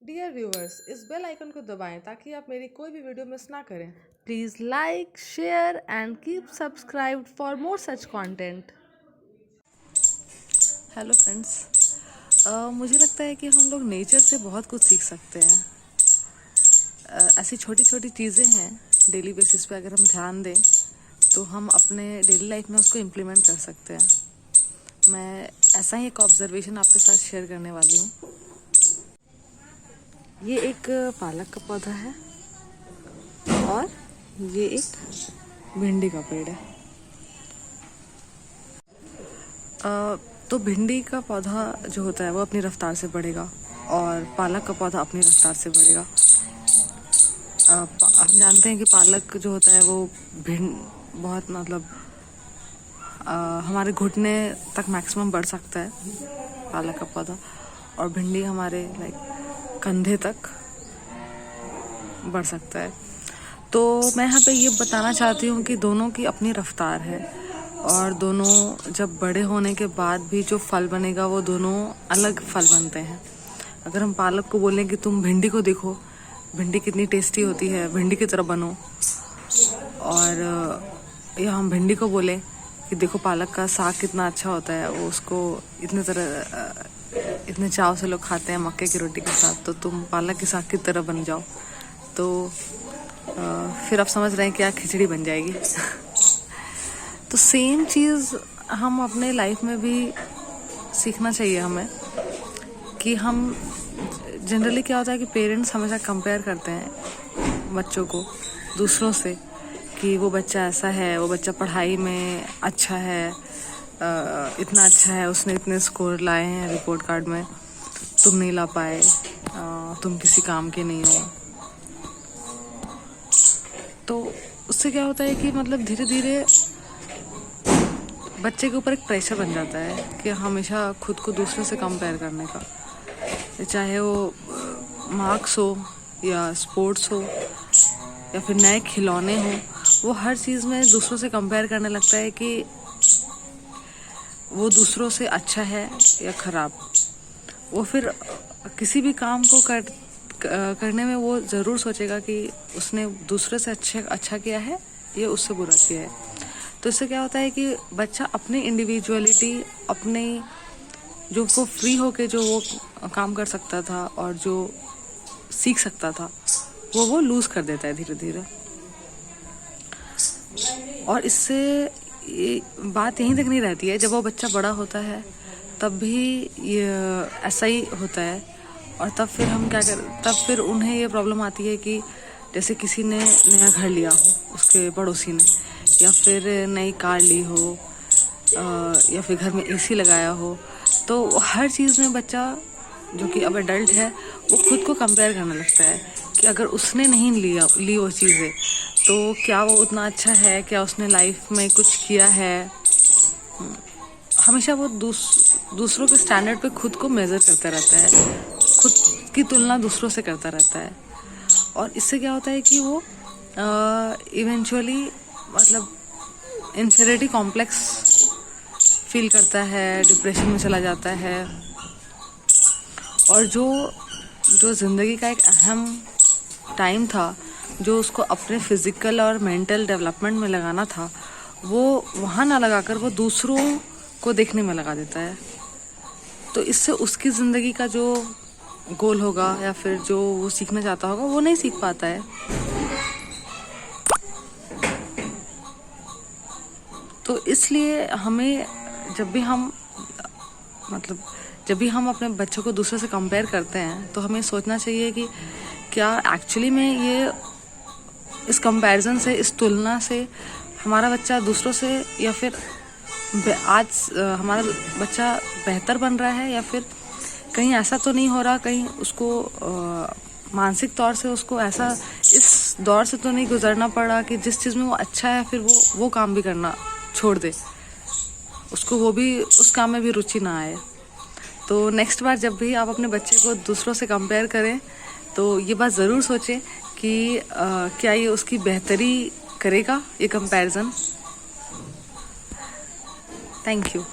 Dear viewers, इस bell icon को दबाएं ताकि आप मेरी कोई भी वीडियो मिस ना करें। Please like, share and keep subscribed for more such content. Hello friends, मुझे लगता है कि हम लोग नेचर से बहुत कुछ सीख सकते हैं। ऐसी छोटी छोटी चीज़ें हैं, डेली बेसिस पे अगर हम ध्यान दें तो हम अपने डेली लाइफ में उसको इम्प्लीमेंट कर सकते हैं। मैं ऐसा ही एक ऑब्जर्वेशन आपके साथ शेयर करने वाली हूँ। ये एक पालक का पौधा है और ये एक भिंडी का पेड़ है। तो भिंडी का पौधा जो होता है वो अपनी रफ्तार से बढ़ेगा और पालक का पौधा अपनी रफ्तार से बढ़ेगा। हम जानते हैं कि पालक जो होता है वो बहुत हमारे घुटने तक मैक्सिमम बढ़ सकता है पालक का पौधा, और भिंडी हमारे कंधे तक बढ़ सकता है। तो मैं यहाँ पे ये बताना चाहती हूँ कि दोनों की अपनी रफ्तार है और दोनों जब बड़े होने के बाद भी जो फल बनेगा वो दोनों अलग फल बनते हैं। अगर हम पालक को बोलें कि तुम भिंडी को देखो, भिंडी कितनी टेस्टी होती है, भिंडी की तरह बनो, और या हम भिंडी को बोलें कि देखो पालक का साग कितना अच्छा होता है, वो उसको इतने चाव से लोग खाते हैं मक्के की रोटी के साथ, तो तुम पालक के साग की तरह बन जाओ, तो फिर आप समझ रहे हैं क्या खिचड़ी बन जाएगी। तो सेम चीज़ हम अपने लाइफ में भी सीखना चाहिए हमें, कि हम जनरली क्या होता है कि पेरेंट्स हमेशा कंपेयर करते हैं बच्चों को दूसरों से, कि वो बच्चा ऐसा है, वो बच्चा पढ़ाई में अच्छा है, इतना अच्छा है, उसने इतने स्कोर लाए हैं रिपोर्ट कार्ड में, तुम नहीं ला पाए, तुम किसी काम के नहीं हो। तो उससे क्या होता है कि धीरे धीरे बच्चे के ऊपर एक प्रेशर बन जाता है कि हमेशा खुद को दूसरों से कंपेयर करने का, चाहे वो मार्क्स हो या स्पोर्ट्स हो या फिर नए खिलौने हो, वो हर चीज़ में दूसरों से कंपेयर करने लगता है कि वो दूसरों से अच्छा है या ख़राब। वो फिर किसी भी काम को करने में वो ज़रूर सोचेगा कि उसने दूसरे से अच्छा किया है या उससे बुरा किया है। तो इससे क्या होता है कि बच्चा अपनी इंडिविजुअलिटी, अपने जो वो फ्री होके जो वो काम कर सकता था और जो सीख सकता था वो लूज़ कर देता है धीरे धीरे। और इससे बात यहीं तक नहीं रहती है, जब वो बच्चा बड़ा होता है तब भी ये ऐसा ही होता है, और तब फिर उन्हें ये प्रॉब्लम आती है कि जैसे किसी ने नया घर लिया हो, उसके पड़ोसी ने, या फिर नई कार ली हो, या फिर घर में एसी लगाया हो, तो हर चीज़ में बच्चा जो कि अब एडल्ट है वो खुद को कंपेयर करने लगता है कि अगर उसने नहीं ली वो चीज़ें तो क्या वो उतना अच्छा है, क्या उसने लाइफ में कुछ किया है। हमेशा वो दूसरों के स्टैंडर्ड पे खुद को मेज़र करता रहता है, खुद की तुलना दूसरों से करता रहता है, और इससे क्या होता है कि वो इवेंचुअली इंफीरियरिटी कॉम्प्लेक्स फील करता है, डिप्रेशन में चला जाता है, और जो ज़िंदगी का एक अहम टाइम था जो उसको अपने फिज़िकल और मेंटल डेवलपमेंट में लगाना था, वो वहाँ ना लगाकर वो दूसरों को देखने में लगा देता है। तो इससे उसकी ज़िंदगी का जो गोल होगा या फिर जो वो सीखना चाहता होगा वो नहीं सीख पाता है। तो इसलिए हमें जब भी हम अपने बच्चों को दूसरों से कंपेयर करते हैं तो हमें सोचना चाहिए कि क्या एक्चुअली में ये इस कंपैरिजन से, इस तुलना से हमारा बच्चा दूसरों से, या फिर आज हमारा बच्चा बेहतर बन रहा है, या फिर कहीं ऐसा तो नहीं हो रहा, कहीं उसको मानसिक तौर से उसको ऐसा इस दौर से तो नहीं गुजरना पड़ा कि जिस चीज़ में वो अच्छा है फिर वो काम भी करना छोड़ दे, उसको वो भी उस काम में भी रुचि ना आए। तो नेक्स्ट बार जब भी आप अपने बच्चे को दूसरों से कंपेयर करें तो ये बात ज़रूर सोचें कि क्या ये उसकी बेहतरी करेगा ये कंपैरिजन। Thank you.